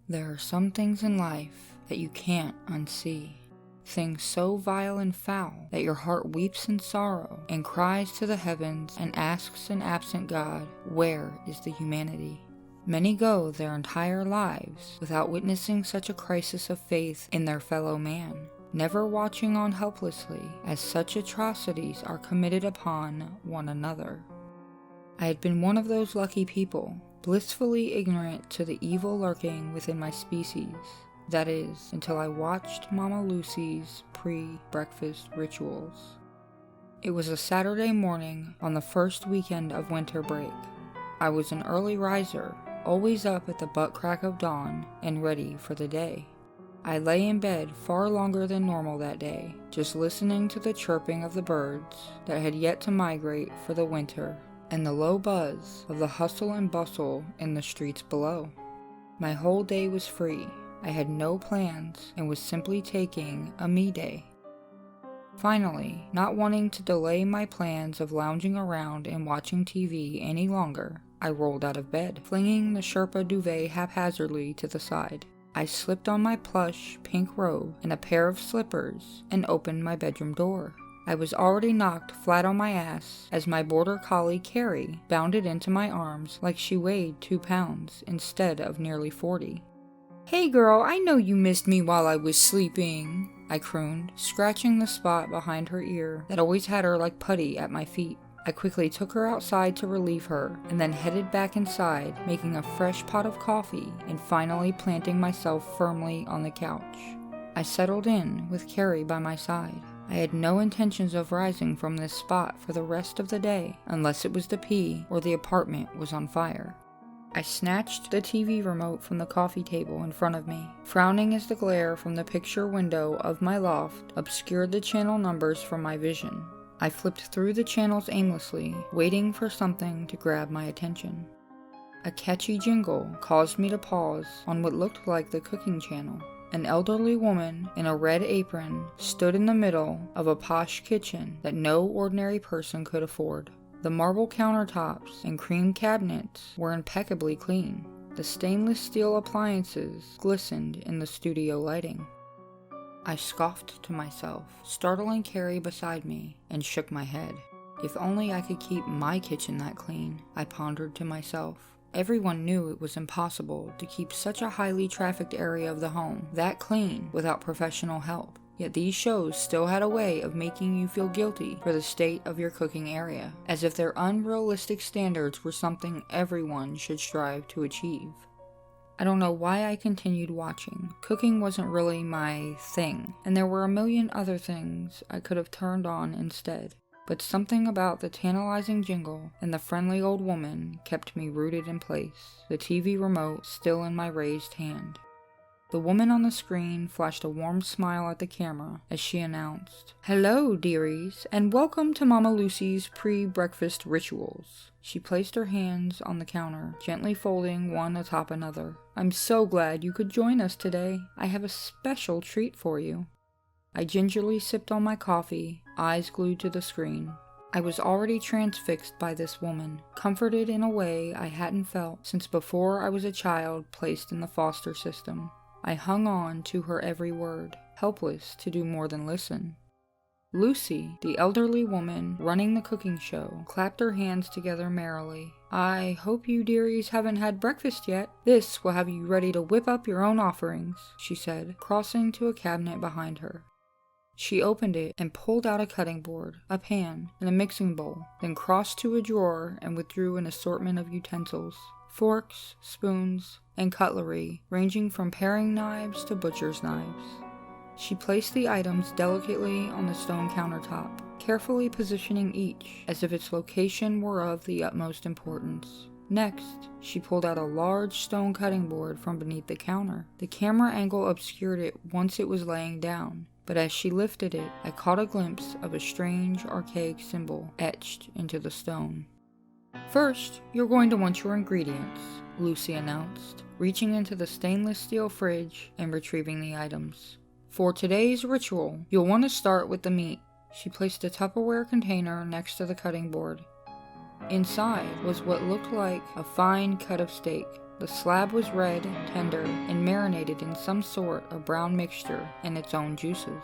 There are some things in life that you can't unsee. Things so vile and foul that your heart weeps in sorrow and cries to the heavens and asks an absent God, where is the humanity? Many go their entire lives without witnessing such a crisis of faith in their fellow man, never watching on helplessly as such atrocities are committed upon one another. I had been one of those lucky people, blissfully ignorant to the evil lurking within my species. That is, until I watched Mama Lucy's pre-breakfast rituals. It was a Saturday morning on the first weekend of winter break. I was an early riser, always up at the butt crack of dawn and ready for the day. I lay in bed far longer than normal that day, just listening to the chirping of the birds that had yet to migrate for the winter and the low buzz of the hustle and bustle in the streets below. My whole day was free. I had no plans and was simply taking a me day. Finally, not wanting to delay my plans of lounging around and watching TV any longer, I rolled out of bed, flinging the Sherpa duvet haphazardly to the side. I slipped on my plush pink robe and a pair of slippers and opened my bedroom door. I was already knocked flat on my ass as my border collie Carrie bounded into my arms like she weighed 2 pounds instead of nearly 40. "Hey girl, I know you missed me while I was sleeping," I crooned, scratching the spot behind her ear that always had her like putty at my feet. I quickly took her outside to relieve her, and then headed back inside, making a fresh pot of coffee and finally planting myself firmly on the couch. I settled in with Carrie by my side. I had no intentions of rising from this spot for the rest of the day unless it was to pee or the apartment was on fire. I snatched the TV remote from the coffee table in front of me, frowning as the glare from the picture window of my loft obscured the channel numbers from my vision. I flipped through the channels aimlessly, waiting for something to grab my attention. A catchy jingle caused me to pause on what looked like the cooking channel. An elderly woman in a red apron stood in the middle of a posh kitchen that no ordinary person could afford. The marble countertops and cream cabinets were impeccably clean. The stainless steel appliances glistened in the studio lighting. I scoffed to myself, startling Carrie beside me, and shook my head. If only I could keep my kitchen that clean, I pondered to myself. Everyone knew it was impossible to keep such a highly trafficked area of the home that clean without professional help. Yet these shows still had a way of making you feel guilty for the state of your cooking area, as if their unrealistic standards were something everyone should strive to achieve. I don't know why I continued watching. Cooking wasn't really my thing, and there were a million other things I could have turned on instead. But something about the tantalizing jingle and the friendly old woman kept me rooted in place, the TV remote still in my raised hand. The woman on the screen flashed a warm smile at the camera as she announced, "Hello, dearies, and welcome to Mama Lucy's pre-breakfast rituals." She placed her hands on the counter, gently folding one atop another. "I'm so glad you could join us today. I have a special treat for you." I gingerly sipped on my coffee, eyes glued to the screen. I was already transfixed by this woman, comforted in a way I hadn't felt since before I was a child placed in the foster system. I hung on to her every word, helpless to do more than listen. Lucy, the elderly woman running the cooking show, clapped her hands together merrily. "I hope you dearies haven't had breakfast yet. This will have you ready to whip up your own offerings," she said, crossing to a cabinet behind her. She opened it and pulled out a cutting board, a pan, and a mixing bowl, then crossed to a drawer and withdrew an assortment of utensils. Forks, spoons, and cutlery, ranging from paring knives to butcher's knives. She placed the items delicately on the stone countertop, carefully positioning each as if its location were of the utmost importance. Next, she pulled out a large stone cutting board from beneath the counter. The camera angle obscured it once it was laying down, but as she lifted it, I caught a glimpse of a strange, archaic symbol etched into the stone. "First, you're going to want your ingredients," Lucy announced, reaching into the stainless steel fridge and retrieving the items. "For today's ritual, you'll want to start with the meat." She placed a Tupperware container next to the cutting board. Inside was what looked like a fine cut of steak. The slab was red, tender, and marinated in some sort of brown mixture and its own juices.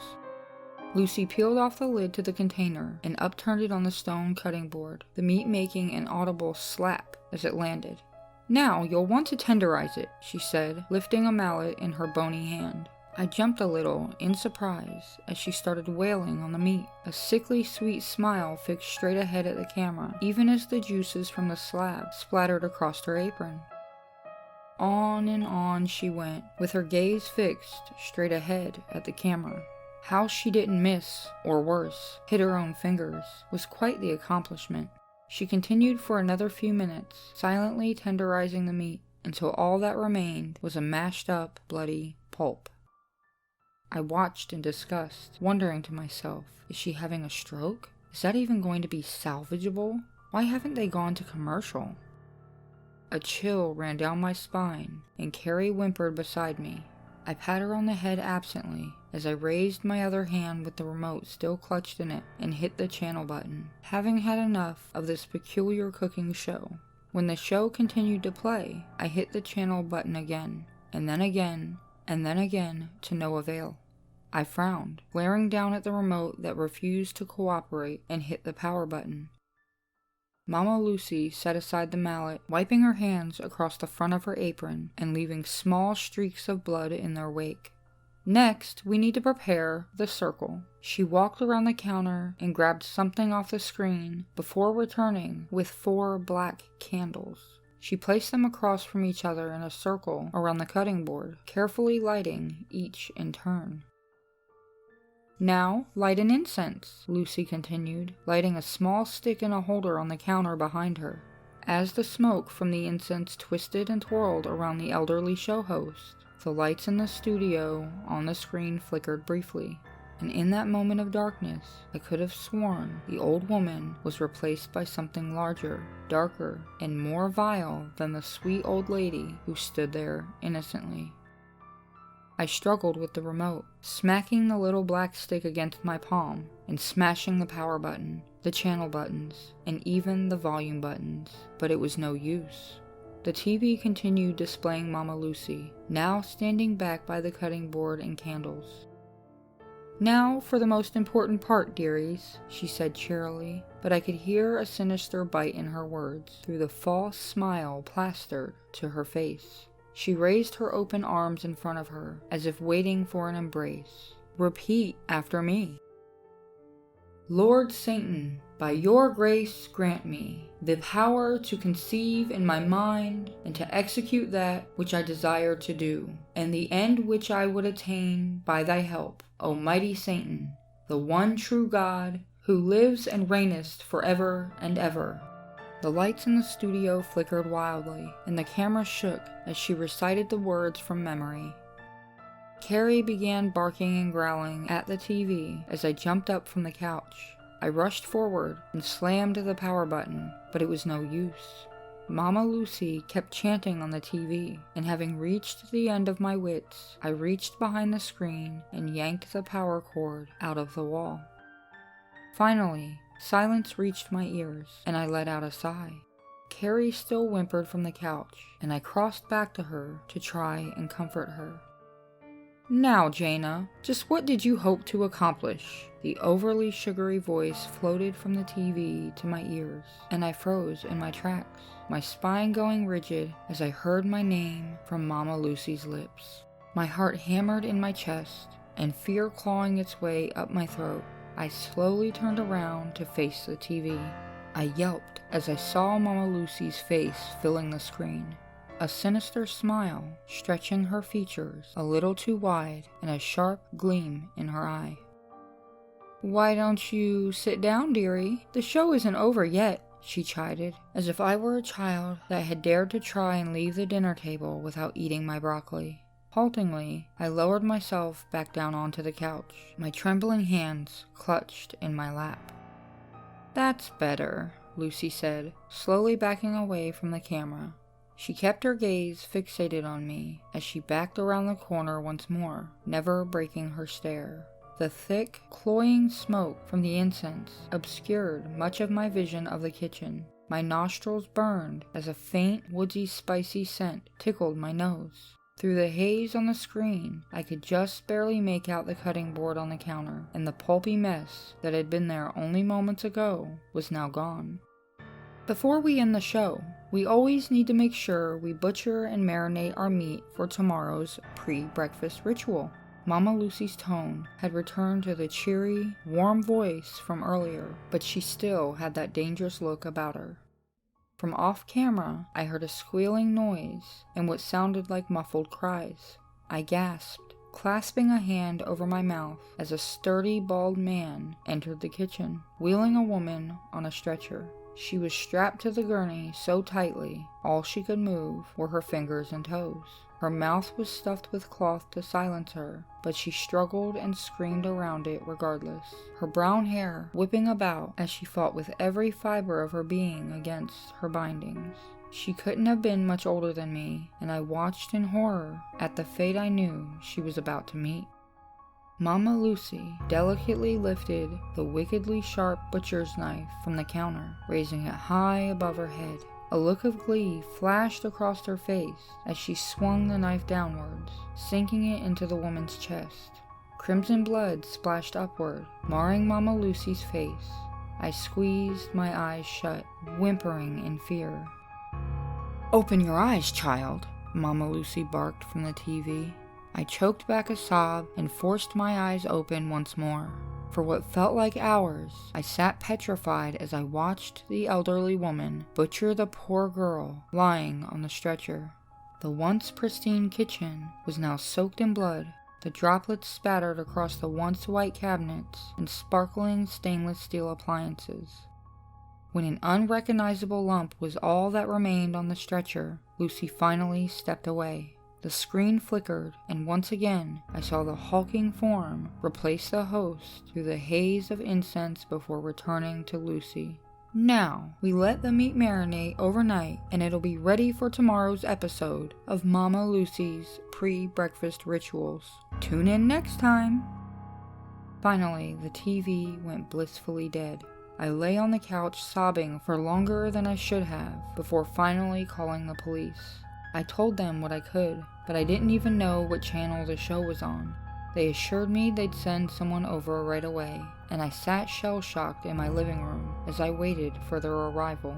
Lucy peeled off the lid to the container and upturned it on the stone cutting board, the meat making an audible slap as it landed. "Now you'll want to tenderize it," she said, lifting a mallet in her bony hand. I jumped a little in surprise as she started wailing on the meat, a sickly sweet smile fixed straight ahead at the camera, even as the juices from the slab splattered across her apron. On and on she went, with her gaze fixed straight ahead at the camera. How she didn't miss, or worse, hit her own fingers, was quite the accomplishment. She continued for another few minutes, silently tenderizing the meat, until all that remained was a mashed up, bloody pulp. I watched in disgust, wondering to myself, is she having a stroke? Is that even going to be salvageable? Why haven't they gone to commercial? A chill ran down my spine, and Carrie whimpered beside me. I pat her on the head absently as I raised my other hand with the remote still clutched in it and hit the channel button, having had enough of this peculiar cooking show. When the show continued to play, I hit the channel button again, and then again, and then again, to no avail. I frowned, glaring down at the remote that refused to cooperate, and hit the power button. Mama Lucy set aside the mallet, wiping her hands across the front of her apron and leaving small streaks of blood in their wake. Next, we need to prepare the circle. She walked around the counter and grabbed something off the screen before returning with 4 black candles. She placed them across from each other in a circle around the cutting board, carefully lighting each in turn. "Now, light an incense," Lucy continued, lighting a small stick in a holder on the counter behind her. As the smoke from the incense twisted and twirled around the elderly show host, the lights in the studio on the screen flickered briefly, and in that moment of darkness, I could have sworn the old woman was replaced by something larger, darker, and more vile than the sweet old lady who stood there innocently. I struggled with the remote, smacking the little black stick against my palm, and smashing the power button, the channel buttons, and even the volume buttons, but it was no use. The TV continued displaying Mama Lucy, now standing back by the cutting board and candles. "Now for the most important part, dearies," she said cheerily, but I could hear a sinister bite in her words through the false smile plastered to her face. She raised her open arms in front of her, as if waiting for an embrace. "Repeat after me. Lord Satan, by your grace grant me the power to conceive in my mind and to execute that which I desire to do, and the end which I would attain by thy help, O mighty Satan, the one true God, who lives and reignest forever and ever." The lights in the studio flickered wildly, and the camera shook as she recited the words from memory. Carrie began barking and growling at the TV as I jumped up from the couch. I rushed forward and slammed the power button, but it was no use. Mama Lucy kept chanting on the TV, and having reached the end of my wits, I reached behind the screen and yanked the power cord out of the wall. Finally, silence reached my ears, and I let out a sigh. Carrie still whimpered from the couch, and I crossed back to her to try and comfort her. "Now, Jaina, just what did you hope to accomplish?" The overly sugary voice floated from the TV to my ears, and I froze in my tracks, my spine going rigid as I heard my name from Mama Lucy's lips. My heart hammered in my chest, and fear clawing its way up my throat. I slowly turned around to face the TV. I yelped as I saw Mama Lucy's face filling the screen, a sinister smile stretching her features a little too wide and a sharp gleam in her eye. "Why don't you sit down, dearie? The show isn't over yet," she chided, as if I were a child that had dared to try and leave the dinner table without eating my broccoli. Haltingly, I lowered myself back down onto the couch, my trembling hands clutched in my lap. "That's better," Lucy said, slowly backing away from the camera. She kept her gaze fixated on me as she backed around the corner once more, never breaking her stare. The thick, cloying smoke from the incense obscured much of my vision of the kitchen, My nostrils burned as a faint, woodsy, spicy scent tickled my nose. Through the haze on the screen, I could just barely make out the cutting board on the counter, and the pulpy mess that had been there only moments ago was now gone. Before we end the show, we always need to make sure we butcher and marinate our meat for tomorrow's pre-breakfast ritual. Mama Lucy's tone had returned to the cheery, warm voice from earlier, but she still had that dangerous look about her. From off-camera, I heard a squealing noise and what sounded like muffled cries. I gasped, clasping a hand over my mouth as a sturdy, bald man entered the kitchen, wheeling a woman on a stretcher. She was strapped to the gurney so tightly, all she could move were her fingers and toes. Her mouth was stuffed with cloth to silence her, but she struggled and screamed around it regardless, her brown hair whipping about as she fought with every fiber of her being against her bindings. She couldn't have been much older than me, and I watched in horror at the fate I knew she was about to meet. Mama Lucy delicately lifted the wickedly sharp butcher's knife from the counter, raising it high above her head. A look of glee flashed across her face as she swung the knife downwards, sinking it into the woman's chest. Crimson blood splashed upward, marring Mama Lucy's face. I squeezed my eyes shut, whimpering in fear. "Open your eyes, child," Mama Lucy barked from the TV. I choked back a sob and forced my eyes open once more. For what felt like hours, I sat petrified as I watched the elderly woman butcher the poor girl lying on the stretcher. The once pristine kitchen was now soaked in blood. The droplets spattered across the once white cabinets and sparkling stainless steel appliances. When an unrecognizable lump was all that remained on the stretcher, Lucy finally stepped away. The screen flickered, and once again I saw the hulking form replace the host through the haze of incense before returning to Lucy. Now, we let the meat marinate overnight, and it'll be ready for tomorrow's episode of Mama Lucy's pre-breakfast rituals. Tune in next time! Finally, the TV went blissfully dead. I lay on the couch sobbing for longer than I should have before finally calling the police. I told them what I could, but I didn't even know what channel the show was on. They assured me they'd send someone over right away, and I sat shell-shocked in my living room as I waited for their arrival.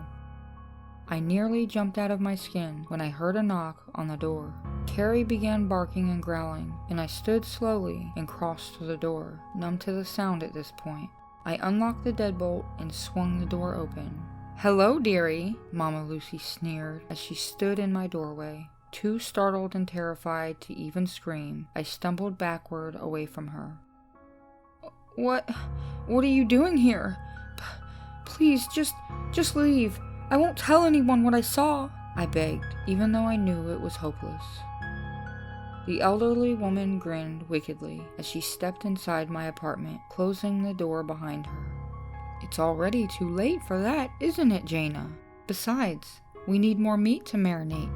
I nearly jumped out of my skin when I heard a knock on the door. Carrie began barking and growling, and I stood slowly and crossed to the door, numb to the sound at this point. I unlocked the deadbolt and swung the door open. "Hello, dearie," Mama Lucy sneered as she stood in my doorway. Too startled and terrified to even scream, I stumbled backward away from her. What are you doing here? Please, just leave. I won't tell anyone what I saw," I begged, even though I knew it was hopeless. The elderly woman grinned wickedly as she stepped inside my apartment, closing the door behind her. "It's already too late for that, isn't it, Jaina? Besides, we need more meat to marinate.